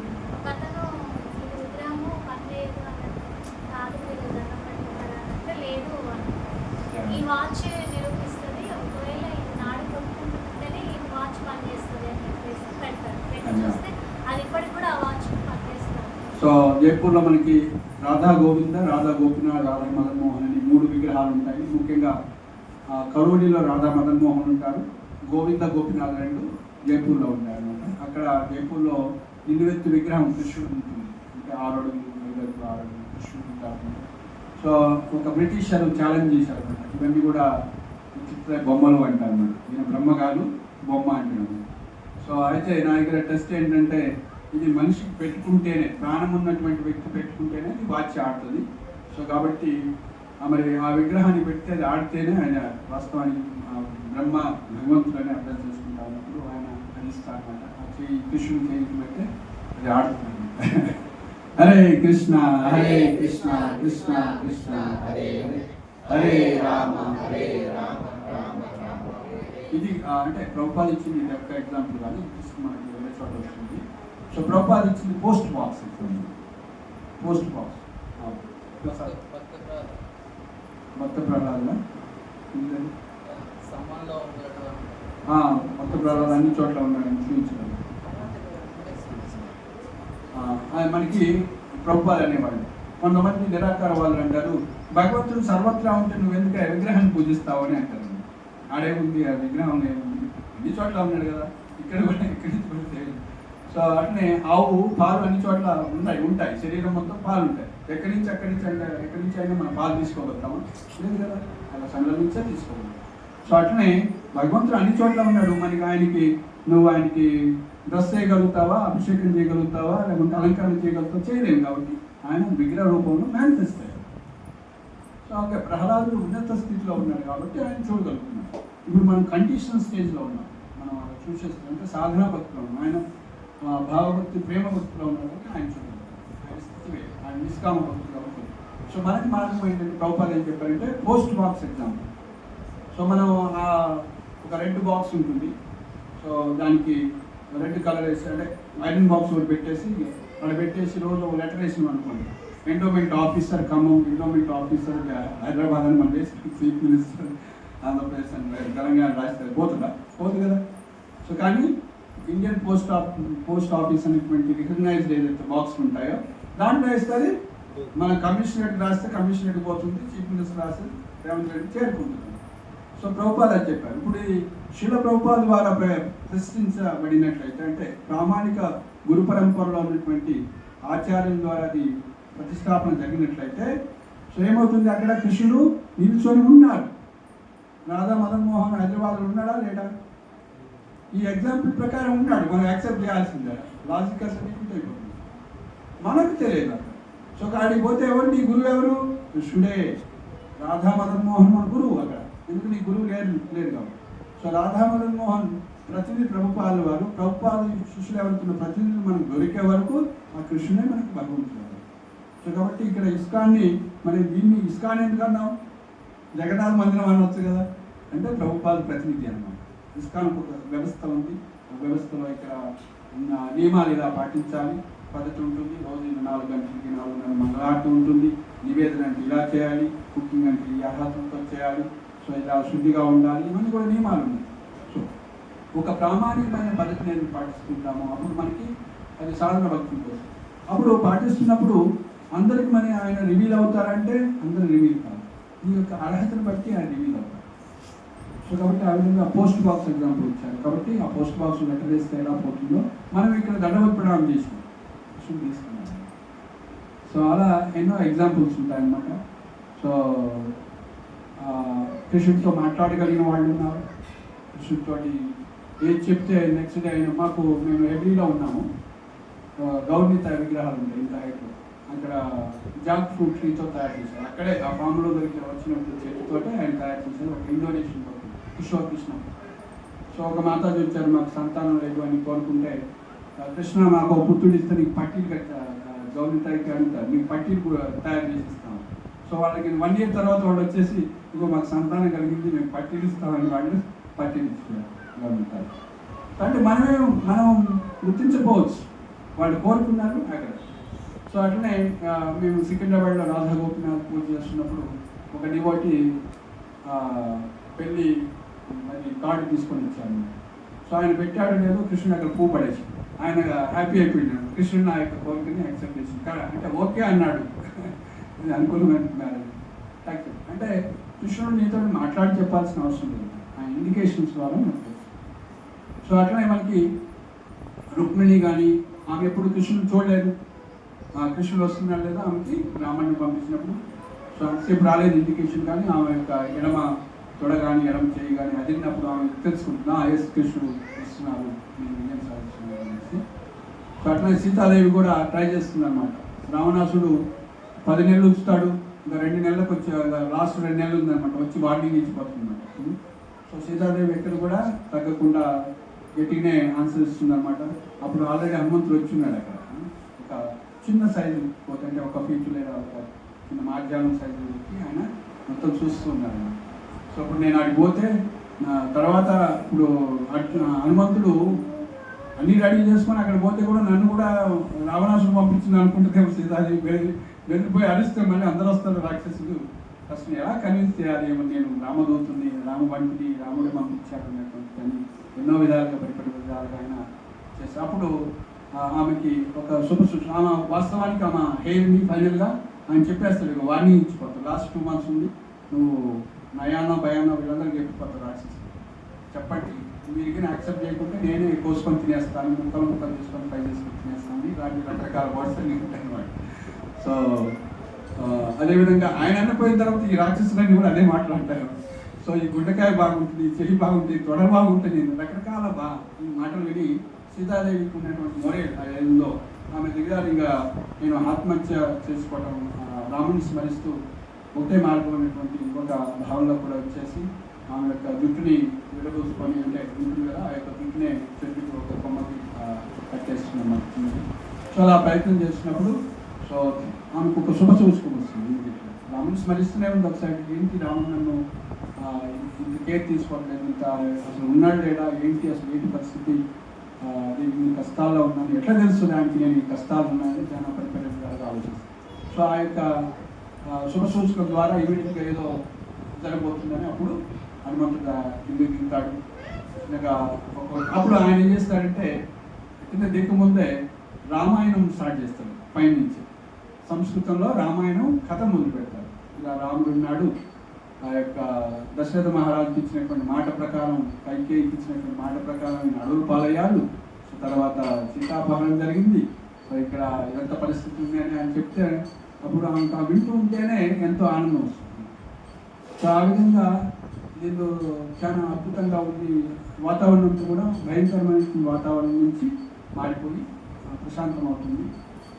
ఈ వాచ్ నిరూపిస్తుంది, ఒకవేళ ఈ నాడి కొట్టుకుంటుంటేనే ఈ వాచ్ పనిచేస్తుంది అని చెప్పేసి పెడతారు. పెట్టి చూస్తే అది ఇప్పటికి కూడా ఆ వాచ్ పనిచేస్తారు. సో జైపూర్లో మనకి రాధా గోవింద, రాధా గోపినాథ్, రాధా మదన్ మోహన్ అని 3 విగ్రహాలు ఉంటాయి. ముఖ్యంగా కరోడిలో రాధా మదన్ మోహన్ ఉంటారు, గోవింద గోపినాథ్ 2 జైపూర్లో ఉంటాయి అనమాట. అక్కడ జైపూర్లో నిలువెత్తు విగ్రహం కృష్ణుడు ఉంటుంది. అంటే 6 అడుగులు, 5 అడుగులు, 6 అడుగులు కృష్ణుడు ఉంటారు. సో ఒక బ్రిటిషర్ ఛాలెంజ్ చేశారు అనమాట. ఇవన్నీ కూడా విచిత్ర బొమ్మలు అంటారు అన్నమాట. ఈయన బ్రహ్మగారు బొమ్మ అంటున్నాడు. సో అయితే నా దగ్గర టెస్ట్ ఏంటంటే, ఇది మనిషికి పెట్టుకుంటేనే, ప్రాణం ఉన్నటువంటి వ్యక్తి పెట్టుకుంటేనే ఇది వాచ్ ఆడుతుంది. సో కాబట్టి మరి ఆ విగ్రహాన్ని పెడితే అది ఆడితేనే ఆయన వాస్తవానికి బ్రహ్మ భగవంతుడని అర్థం చేసుకుంటా ఉన్నప్పుడు ఆయన ధరిస్తారు అనమాట. ఆ చేయి కృష్ణుని చేయికి పెడితే అది ఆడుతుంది. హరే కృష్ణ హరే కృష్ణ కృష్ణ కృష్ణ హరే హరే, హరే రామ హరే రామ రామ రామ. ఇది అంటే ప్రభుపాద ఇచ్చింది ఇది ఒక ఎగ్జాంపుల్ కాదు, మనకి వేరే చోట వస్తుంది. సో ప్రభుపాద ఇచ్చింది పోస్ట్ బాక్స్. పోస్ట్ బాక్స్ భక్త ప్రహ్లాద, భక్త ప్రహ్లాద అన్ని చోట్ల ఉన్నాడని చూపించడం. మనకి ప్రభుపాద అనేవాళ్ళు. కొంతమంది నిరాకార వాళ్ళు అంటారు, భగవంతుడు సర్వత్రా ఉంటే నువ్వు ఎందుకు విగ్రహాన్ని పూజిస్తావు అని అంటారు. ఆడే ఉంది, ఆ విగ్రహం ఏముంది, అన్ని చోట్ల ఉన్నాడు కదా, ఇక్కడ కూడా ఇక్కడి నుంచి కూడా తెలియదు. సో అట్లనే ఆవు పాలు అన్ని చోట్ల ఉంటాయి, శరీరం మొత్తం పాలు ఉంటాయి. ఎక్కడి నుంచి అయినా మనం పాలు తీసుకోగలుగుతామా? లేదు కదా, అలా సంఘం నుంచే తీసుకోగలుగుతాం. సో అట్లనే భగవంతుడు అన్ని చోట్ల ఉన్నాడు. మనకి నువ్వు ఆయనకి డ్రెస్ చేయగలుగుతావా, అభిషేకం చేయగలుగుతావా, లేకుంటే అలంకరణ చేయగలుగుతావా? చేయలేము. కాబట్టి ఆయన విగ్రహ రూపంలో మేనిఫెస్ట్ అయ్యాడు. సో ఓకే, ప్రహ్లాదుడు ఉన్నత స్థితిలో ఉన్నాడు కాబట్టి ఆయన చూడగలుగుతున్నాడు. ఇప్పుడు మనం కండిషనల్ స్టేజ్లో ఉన్నాం. మనం అలా చూసేస్తాం అంటే సాధనా భక్తిలో ఉన్నాం. ఆయన భావభక్తి ప్రేమ భక్తిలో ఉన్నాడు కాబట్టి ఆయన చూడాలి, ఆయన స్థితి వేరు, ఆయన నిష్కామ భక్తిలో ఉంటుంది. సో మనకి మార్గం ఏంటంటే ప్రభుపాద ఏం చెప్పారంటే పోస్ట్ బాక్స్ ఎగ్జాంపుల్. సో మనం ఒక రెడ్ బాక్స్ ఉంటుంది. సో దానికి రెడ్ కలర్ వేసి అంటే ఐరన్ బాక్స్ ఒకటి పెట్టేసి అక్కడ పెట్టేసి రోజు ఒక లెటర్ వేసినాం అనుకోండి, endowment officer Khammam, endowment officer Hyderabad అని మన దేశం చీఫ్ మినిస్టర్ ఆంధ్రప్రదేశ్ అని తెలంగాణ రాస్తే పోతుందా? పోదు కదా. సో కానీ ఇండియన్ పోస్ట్ ఆఫీస్ అనేటువంటి రికగ్నైజ్డ్ ఏదైతే బాక్స్ ఉంటాయో దాంట్లో వేస్తుంది. మన కమిషనరేట్ రాస్తే కమిషనరేట్ పోతుంది, చీఫ్ మినిస్టర్ రాస్తే రేవంత్ రెడ్డి చేరుకుంటుంది. సో ప్రభుపాద అని చెప్పారు. ఇప్పుడు ఈ శిల ప్రభుపాద ద్వారా ప్రశ్నించబడినట్లయితే అంటే ప్రామాణిక గురు పరంపరలో ఉన్నటువంటి ఆచార్యుల ద్వారా అది ప్రతిష్టాపన జరిగినట్లయితే సో ఏమవుతుంది, అక్కడ కృష్ణుడు నిల్చొని ఉన్నాడు. రాధా మదన్ మోహన్ హైదరాబాద్లో ఉన్నాడా లేడా? ఈ ఎగ్జాంపుల్ ప్రకారం ఉన్నాడు. మనం యాక్సెప్ట్ చేయాల్సిందే, లాజికల్ సర్టిఫికెట్ అయిపోతుంది. మనకు తెలియదు అక్కడ. సో అక్కడికి పోతే ఎవరు నీ గురువు? ఎవరు? కృష్ణుడే. రాధా మదన్ మోహన్ మన గురువు అక్కడ. ఎందుకు నీ గురువు లేరు కాబట్టి. సో రాధా మదన్ మోహన్ ప్రతినిధి ప్రభుపాదుల వారు, ప్రభుపాదు శిష్యులు ఎవరుతున్న ప్రతినిధులు మనకు దొరికే వరకు ఆ కృష్ణుడే మనకు భగవంతుడు. సో కాబట్టి ఇక్కడ ఇస్కాన్ని మరి దీన్ని ఇస్కాన్ ఎందుకు అన్నాం? జగన్నాథ మందిరం అనవచ్చు కదా. అంటే ప్రభుపాద ప్రతినిధి అన్నమాట. ఇస్కాన్ ఒక వ్యవస్థ ఉంది. ఆ వ్యవస్థలో ఇక్కడ ఉన్న నియమాలు ఇలా పాటించాలి, పద్ధతి ఉంటుంది. రోజు 4 గంటలకి 4:30 మంగళారతి ఉంటుంది. నివేదన అంటే ఇలా చేయాలి, కుకింగ్ అంటే ఈ అర్హతలతో చేయాలి, సో ఇలా శుద్ధిగా ఉండాలి, ఇవన్నీ కూడా నియమాలు ఉన్నాయి. సో ఒక ప్రామాణికమైన పద్ధతిని ఏది పాటిస్తుంటామో అప్పుడు మనకి అది సాధన భక్తి కోసం. అప్పుడు పాటిస్తున్నప్పుడు అందరికి మరి ఆయన రివీల్ అవుతారంటే అందరూ రివీల్ కాదు. ఈ యొక్క అర్హతను బట్టి ఆయన రివీల్ అవుతారు. సో కాబట్టి ఆ విధంగా పోస్ట్ బాక్స్ ఎగ్జాంపుల్ ఇచ్చారు. కాబట్టి ఆ పోస్ట్ బాక్స్ లెటర్ వేస్తే ఎలా పోతుందో మనం ఇక్కడ దండవత్ ప్రణామం చేసినాం, కృష్ణుడు తీసుకున్నాం. సో అలా ఎన్నో ఎగ్జాంపుల్స్ ఉంటాయన్నమాట. సో కృష్ణుడితో మాట్లాడగలిగిన వాళ్ళు ఉన్నారు. కృష్ణుడితో ఏది చెప్తే నెక్స్ట్ డే అయినా మేము ఎవ్రీలో ఉన్నాము. గౌర్నిత విగ్రహాలు ఉంటాయి ఇంత హైట్లో. అక్కడ జాక్ ఫ్రూట్ ట్రీతో తయారు చేశారు. అక్కడే ఆ ఫామ్లో వచ్చినప్పుడు చేతితో ఆయన తయారు చేశారు. ఒక ఇండోనేషియన్ కిషోర్ కృష్ణ. సో ఒక మాతాజీ వచ్చారు, మాకు సంతానం లేదు అని కోరుకుంటే, కృష్ణ మాకు ఒక పుత్రుడు ఇస్తే నీకు పట్టీలు గౌర్నితకి అడుగుతారు, నీకు పట్టీలు కూడా తయారు చేసి ఇస్తాము. సో వాళ్ళకి 1 year తర్వాత వాళ్ళు వచ్చేసి ఇగో మాకు సంతానం కలిగింది, మేము పట్టీలు ఇస్తామని వాళ్ళు పట్టీలు ఇస్తున్నారు గౌర్నిత. అంటే మనం గుర్తించకపోవచ్చు, వాళ్ళు కోరుకున్నారు అక్కడ. సో అట్లనే మేము సికింద్రాబాద్లో రాధా గోపినాథ్ పూజ చేస్తున్నప్పుడు ఒక డివోటి పెళ్ళి మరి కార్డు తీసుకొని వచ్చాను. సో ఆయన పెట్టాడు లేదు, కృష్ణుడు అక్కడ పువ్వు పడేసి ఆయన హ్యాపీ అయిపోయినాడు. కృష్ణుడు నా యొక్క కోరికని యాక్సెప్ట్ చేసింది అంటే ఓకే అన్నాడు. ఇది అనుకూలమైన మ్యారేజ్ యాక్సెప్ట్ అంటే కృష్ణుడు నీతో మాట్లాడి చెప్పాల్సిన అవసరం లేదు, ఆయన ఇండికేషన్స్ ద్వారా మనకు. సో అట్లనే మనకి రుక్మిణి కానీ ఆమె ఎప్పుడు కృష్ణుడు చూడలేదు, కృష్ణుడు వస్తున్నాడు లేదా ఆమెకి బ్రాహ్మణ్ణి పంపించినప్పుడు సో అంతసేపు రాలేదు ఇండికేషన్. కానీ ఆమె యొక్క ఎడమ తొడ కానీ ఎడమ చేయి కానీ అదిరినప్పుడు ఆమె తెలుసుకుంటున్నా ఎస్ కృష్ణుడు వస్తున్నారు, నేను విజయం సాధిస్తున్నారు అనేసి. సో అట్లనే సీతాదేవి కూడా ట్రై చేస్తుంది అన్నమాట. రావణాసుడు 10 నెలలు ఉంచుతాడు, ఇంకా 2 నెలలకు వచ్చి లాస్ట్ 2 నెలలు ఉందన్నమాట, వచ్చి వార్నింగ్ ఇచ్చిపోతుంది అన్నమాట. సో సీతాదేవి ఎక్కడ కూడా తగ్గకుండా గట్టిగానే ఆన్సర్ ఇస్తుంది అనమాట. అప్పుడు ఆల్రెడీ హనుమంతుడు వచ్చిన్నాడు అక్కడ. ఒక చిన్న సైజు పోతుంటే 1 feet లేదా ఒక చిన్న మార్జాలం సైజుకి ఆయన మొత్తం చూస్తూ ఉన్నారు. సో అప్పుడు నేను అడిగి పోతే తర్వాత ఇప్పుడు హనుమంతుడు అన్నీ రెడీ చేసుకొని అక్కడ పోతే కూడా నన్ను కూడా రావణాసుడు పంపించింది అనుకుంటే సీతాదేవి వెళ్ళిపోయి అరిస్తే మళ్ళీ అందరూ వస్తారు రాక్షసుడు. ఫస్ట్ ఎలా కన్విన్స్ చేయాలి, ఏమో నేను రామదూతుని రామవంటిని రాముడు పంపించాడు అన్నటువంటి అని ఎన్నో విధాలుగా పరిపడి విధాలుగా ఆయన చేసి అప్పుడు ఆమెకి ఒక ఆమె వాస్తవానికి ఆమె హెయిర్ని ఫైనల్గా ఆయన చెప్పేస్తాడు, ఇక వార్నింగ్ ఇచ్చిపోతాడు. లాస్ట్ 2 months ఉంది, నువ్వు నయానో భయానో వీళ్ళందరికీ చెప్పిపోతాడు రాక్షసు. చెప్పండి మీరు యాక్సెప్ట్ చేయకుంటే నేనే కోసుకొని తినేస్తాను, ముక్కలు తీసుకొని ఫ్రై చేసుకొని తినేస్తాను, ఇలాంటి రకరకాల వర్డ్స్ అన్నీ ఉంటాయి వాడు. సో అదేవిధంగా ఆయన అన్నపోయిన తర్వాత ఈ రాక్షసులన్నీ కూడా అదే మాట్లాడతారు. సో ఈ గుండెకాయ బాగుంటుంది, చెయ్యి బాగుంటుంది, తొడ బాగుంటుంది, రకరకాల ఈ మాటలు విని సీతాదేవికి ఉన్నటువంటి మొరేల్ ఏదో ఆమె దగ్గర ఇంకా నేను ఆత్మహత్య చేసుకోవడం, రాముని స్మరిస్తూ ఒకటే మార్గం అనేటువంటి ఒక భావనలో కూడా వచ్చేసి ఆమె యొక్క జుట్టుని విడదూసుకొని, అంటే ఉంటుంది కదా, ఆ యొక్క జుట్టునే చెట్టుకు ఒక కొమ్మకి కట్టేస్తున్నాం. సో అలా ప్రయత్నం చేసినప్పుడు సో ఆమెకు ఒక శుభ సూచకం వస్తుంది. రాముని స్మరిస్తూనే ఉంది ఒకసారి, ఏంటి రాముడు నన్ను ఇంత కేర్ తీసుకోవట్లేదు, ఇంత అసలు ఉన్నాడు లేడా, ఏంటి అసలు ఏంటి పరిస్థితి, నేను కష్టాల్లో ఉన్నాను, ఎట్లా తెలుసు దానికి నేను ఈ కష్టాలు ఉన్నాయని చాలా పరిపరిగా ఆలోచిస్తాను. సో ఆ యొక్క శుభ సూచకం ద్వారా ఇమీడియట్గా ఏదో జరగబోతుందని అప్పుడు హనుమంతుడు కిందకి దిగుతాడు. అప్పుడు ఆయన ఏం చేస్తాడంటే కింద దిక్కు ముందే రామాయణం స్టార్ట్ చేస్తాడు. పైనుంచి సంస్కృతంలో రామాయణం కథ మొదలు పెడతారు. ఇలా రాముడు ఉన్నాడు, ఆ యొక్క దశరథ మహారాజుకి ఇచ్చినటువంటి మాట ప్రకారం, కైకేయికి ఇచ్చినటువంటి మాట ప్రకారం ఆయన అడవులు పాలయ్యాడు. సో తర్వాత సీతాపహరణం జరిగింది. సో ఇక్కడ ఎంత పరిస్థితి ఉంది అని ఆయన చెప్తే అప్పుడు ఆమెకు వింటూ ఉంటేనే ఎంతో ఆనందం వస్తుంది. సో ఆ విధంగా దీనిలో చాలా అద్భుతంగా ఉంది. వాతావరణం కూడా భయంకరమైన వాతావరణం నుంచి మారిపోయి ప్రశాంతం అవుతుంది.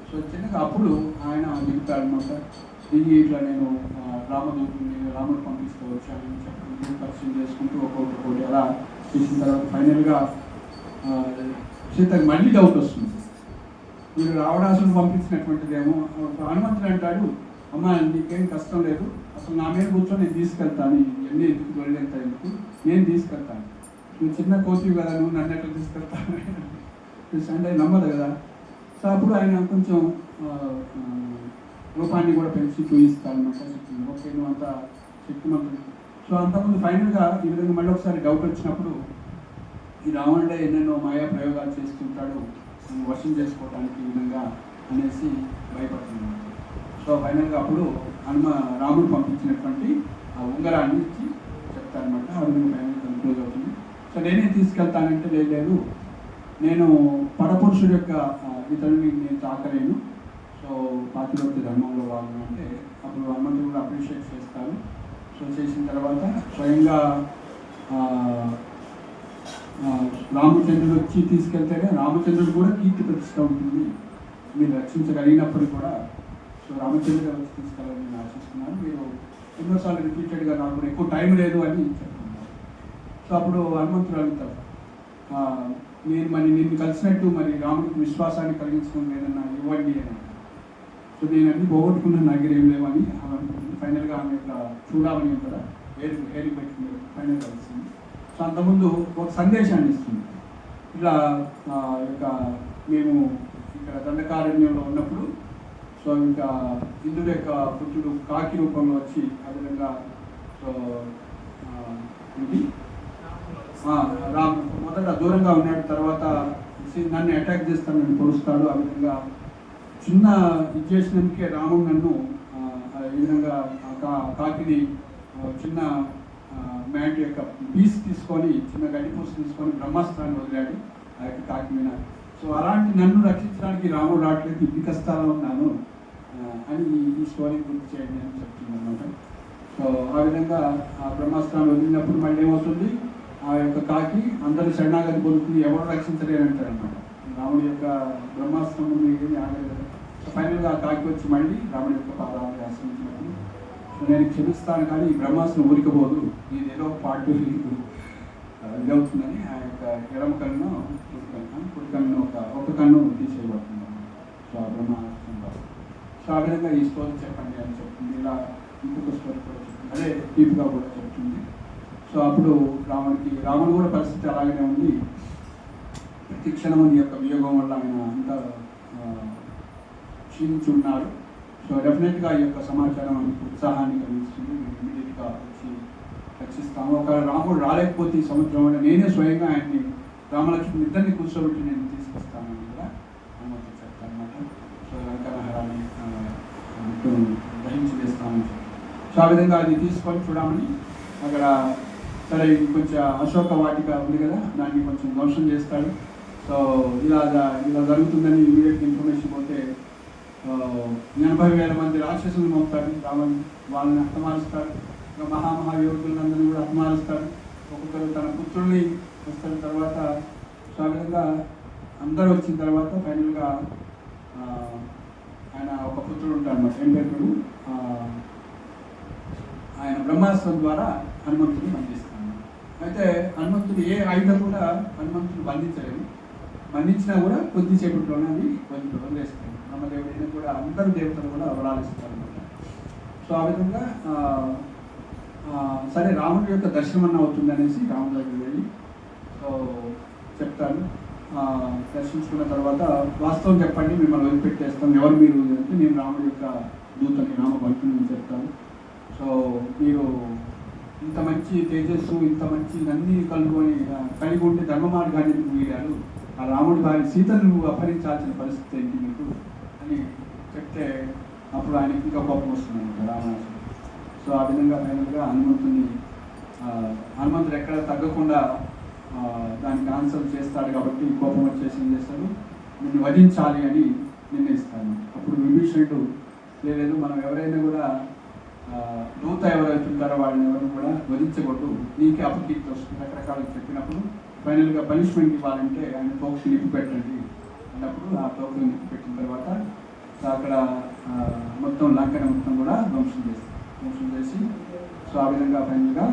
సో చిన్నగా అప్పుడు ఆయన దిగుతాడనమాట. దిగి ఇట్లా నేను రాముడు పంపిస్తూ వచ్చానని చెప్పి పరిచయం చేసుకుంటూ ఒక్కొక్కటి అలా చేసిన తర్వాత ఫైనల్గా సీతకి మళ్ళీ డౌట్ వస్తుంది. మీరు రావణాసుని పంపించినటువంటిదేమో. హనుమంతుడు అంటాడు, అమ్మ నీకేం కష్టం లేదు, అసలు నా మీద కూర్చొని నేను తీసుకెళ్తాను, ఇవన్నీ ఎందుకు దొరికేంత ఎందుకు, నేను తీసుకెళ్తాను, నువ్వు చిన్న కోతివి కదా, నువ్వు నన్ను ఎట్లా తీసుకెళ్తాను అంటే నమ్మదు కదా. సో అప్పుడు ఆయన కొంచెం రూపాన్ని కూడా పెంచి చూపిస్తారనమాట. చెప్తుంది ఓకే నువ్వు అంతా శక్తిమంతుడు. సో అంతకుముందు ఫైనల్గా ఈ విధంగా మళ్ళీ ఒకసారి డౌట్ వచ్చినప్పుడు ఈ రావణుడే ఎన్నెన్నో మాయా ప్రయోగాలు చేస్తుంటాడు వశం చేసుకోవడానికి ఈ విధంగా అనేసి భయపడుతున్నాడు. సో ఫైనల్గా అప్పుడు రాముడు పంపించినటువంటి ఆ ఉంగరాన్ని ఇచ్చి చెప్తారనమాట. ఆ విధంగా ఫైనల్ కన్క్లూజ్ అవుతుంది. సో నేనే తీసుకెళ్తానంటే లేదు, నేను పరపురుషుడు యొక్క ఇతరుని నేను తాకలేను, సో పాతిలోకి ధర్మంలో వాళ్ళు అంటే అప్పుడు హనుమంతుడు కూడా అప్రిషియేట్ చేస్తారు. సో చేసిన తర్వాత స్వయంగా రామచంద్రుడు వచ్చి తీసుకెళ్తేనే రామచంద్రుడు కూడా కీర్తి ప్రతిష్ట ఉంటుంది, మీరు రక్షించగలిగినప్పుడు కూడా. సో రామచంద్రుడు వచ్చి తీసుకెళ్ళాలని నేను ఆశిస్తున్నాను, మీరు ఎన్నోసార్లు రిపీటెడ్గా నాకు ఎక్కువ టైం లేదు అని చెప్తున్నారు. సో అప్పుడు హనుమంతుడు అడుగుతారు, నేను నిన్ను కలిసినట్టు మరి రాముడికి విశ్వాసాన్ని కలిగించుకుని లేదన్నా ఇవ్వండి అని. సో నేను అన్ని పోగొట్టుకున్నాను, నా దగ్గర ఏం లేవని అనుకుంటుంది. ఫైనల్గా ఆమె ఇట్లా చూడాలని కూడా ఏరి పెట్టుకుని ఫైనల్గా వస్తుంది. సో అంతకుముందు ఒక సందేశాన్ని ఇస్తుంది. ఇట్లా యొక్క మేము ఇక్కడ దండకారణ్యంలో ఉన్నప్పుడు సో ఇంకా ఇంద్రుడి యొక్క పుత్రుడు కాకి రూపంలో వచ్చి ఆ విధంగా సో ఇది రామ్ మొదట దూరంగా ఉన్నాడు, తర్వాత నన్ను అటాక్ చేస్తానని పొడుస్తాడు. ఆ విధంగా చిన్న ఇది చేసినందుకే రాముడు నన్ను ఈ విధంగా కాకిని చిన్న మ్యాట్ యొక్క పీస్ తీసుకొని, చిన్న గడ్డిపూస తీసుకొని బ్రహ్మాస్త్రాన్ని వదిలాడు ఆ యొక్క కాకి మీద. సో అలాంటి నన్ను రక్షించడానికి రాముడు రావట్లేదు, ఇన్ని కష్టాల్లో ఉన్నాను అని ఈ స్టోరీ గుర్తు చేయండి అని చెప్తుంది అనమాట. సో ఆ విధంగా ఆ బ్రహ్మాస్త్రాన్ని వదిలినప్పుడు మళ్ళీ ఏమవుతుంది, ఆ యొక్క కాకి అందరి శరణాగతి పొందుతుంది, ఎవరు రక్షించలేరంటారు అనమాట. రాముడి యొక్క బ్రహ్మాస్త్రం ఏమి ఆగలేదు. సో ఫైనల్గా ఆ కాకి వచ్చి మళ్ళీ రాముడి యొక్క పాదాలను ఆశ్రయించినప్పుడు నేను క్షమిస్తాను కానీ ఈ బ్రహ్మాస్త్రం ఊరికపోదు, ఇది ఏదో పాటు ఇదవుతుందని ఆ యొక్క ఎడమ కన్ను కుడి కన్ను ఒక కన్ను తీసేయబడుతుంది. సో ఆ బ్రహ్మాస్త్రం. సో ఆ విధంగా ఈ స్టోరీ చెప్పండి అని చెప్తుంది. ఇలా ఇంకొక స్టోరీ కూడా చెప్తుంది, అదే డీప్గా కూడా చెప్తుంది. సో అప్పుడు రాముడు కూడా పరిస్థితి అలాగనే ఉంది. ప్రతి క్షణం ఈ యొక్క వియోగం వల్ల ఆయన అంతా క్షీణించి ఉన్నారు. సో డెఫినెట్గా ఈ యొక్క సమాచారం మనకు ఉత్సాహాన్ని కలిగిస్తుంది. ఇమీడియట్గా వచ్చి రక్షిస్తాము. ఒక రాముడు రాలేకపోతే ఈ సముద్రం వల్ల నేనే స్వయంగా ఆయన్ని రామలక్ష్మణ్ ఇద్దరిని కూర్చోబెట్టి నేను తీసుకొస్తానని కూడా అనుమతి చెప్తానమాట. సో లంకనహరాన్ని దహించి వేస్తామని చెప్పి సో ఆ విధంగా అది తీసుకొని చూడమని అక్కడ సరే కొంచెం అశోక వాటిక ఉంది కదా, దాన్ని కొంచెం ధ్వంసం చేస్తాడు. సో ఇలా జరుగుతుందని ఇమీడియట్ ఇన్ఫర్మేషన్ పోతే 80,000 మంది రాక్షసులను పంపుతారు రావణ్, వాళ్ళని హతమారుస్తారు. ఇంకా మహాయోగులందరినీ కూడా హతమారుస్తారు. ఒక్కొక్కరు తన పుత్రుల్ని వస్తారు. తర్వాత సో ఆ విధంగా అందరూ వచ్చిన తర్వాత ఫైనల్గా ఆయన ఒక పుత్రుడు ఉంటాడు అన్నమాట. ఏంటంటే ఆయన బ్రహ్మాస్త్రం ద్వారా హనుమంతుడిని బంధిస్తాడు. అయితే హనుమంతుడు ఏ ఆయుధం కూడా హనుమంతుడు బంధించలేదు. బంధించినా కూడా కొద్దిసేపట్లోనే అది వదిలేస్తాయి. బ్రహ్మదేవుడైనా కూడా అందరు దేవతలు కూడా వరాలిస్తారు అనమాట. సో ఆ విధంగా సరే రాముడి యొక్క దర్శనం అన్న అవుతుంది అనేసి రాముడి దగ్గరికి వెళ్ళి సో చెప్తాడు. దర్శించుకున్న తర్వాత వాస్తవం చెప్పండి, మిమ్మల్ని వదిలిపెట్టేస్తాం, ఎవరు మీరు అంటే నేను రాముడి యొక్క దూతని, రామభక్తుని చెప్తాను. సో మీరు ఇంత మంచి తేజస్సు, ఇంత మంచి అన్ని కలిగి ఉంటే ధర్మ మార్గాన్ని వీడారు, ఆ రాముడి భార్య సీతను నువ్వు అపహరించాల్సిన పరిస్థితి ఏంటి మీకు అని చెప్తే అప్పుడు ఆయనకి ఇంకా కోపం వస్తుంది అనమాట రావణాసుడు. సో ఆ విధంగా ఫైనల్గా హనుమంతుడు ఎక్కడ తగ్గకుండా దానికి ఆన్సర్ చేస్తాడు కాబట్టి కోపం వచ్చేసి ఏం చేస్తాడు, నిన్ను వధించాలి అని నిర్ణయిస్తాను. అప్పుడు విభీషణుడు లేదు, మనం ఎవరైనా కూడా దూత ఎవరైతే ఉంటారో వాళ్ళని ఎవరు కూడా వధించకూడదు, నీకే అపకీర్తి వస్తుంది రకరకాలు చెప్పినప్పుడు ఫైనల్గా పనిష్మెంట్ ఇవ్వాలంటే ఆయన తోక్స్ నిప్పి పెట్టండి అన్నప్పుడు ఆ తోకలు నిప్పి పెట్టిన తర్వాత అక్కడ మొత్తం లంకని మొత్తం కూడా ధ్వంసం చేసి సో ఆ విధంగా ఫైనల్గా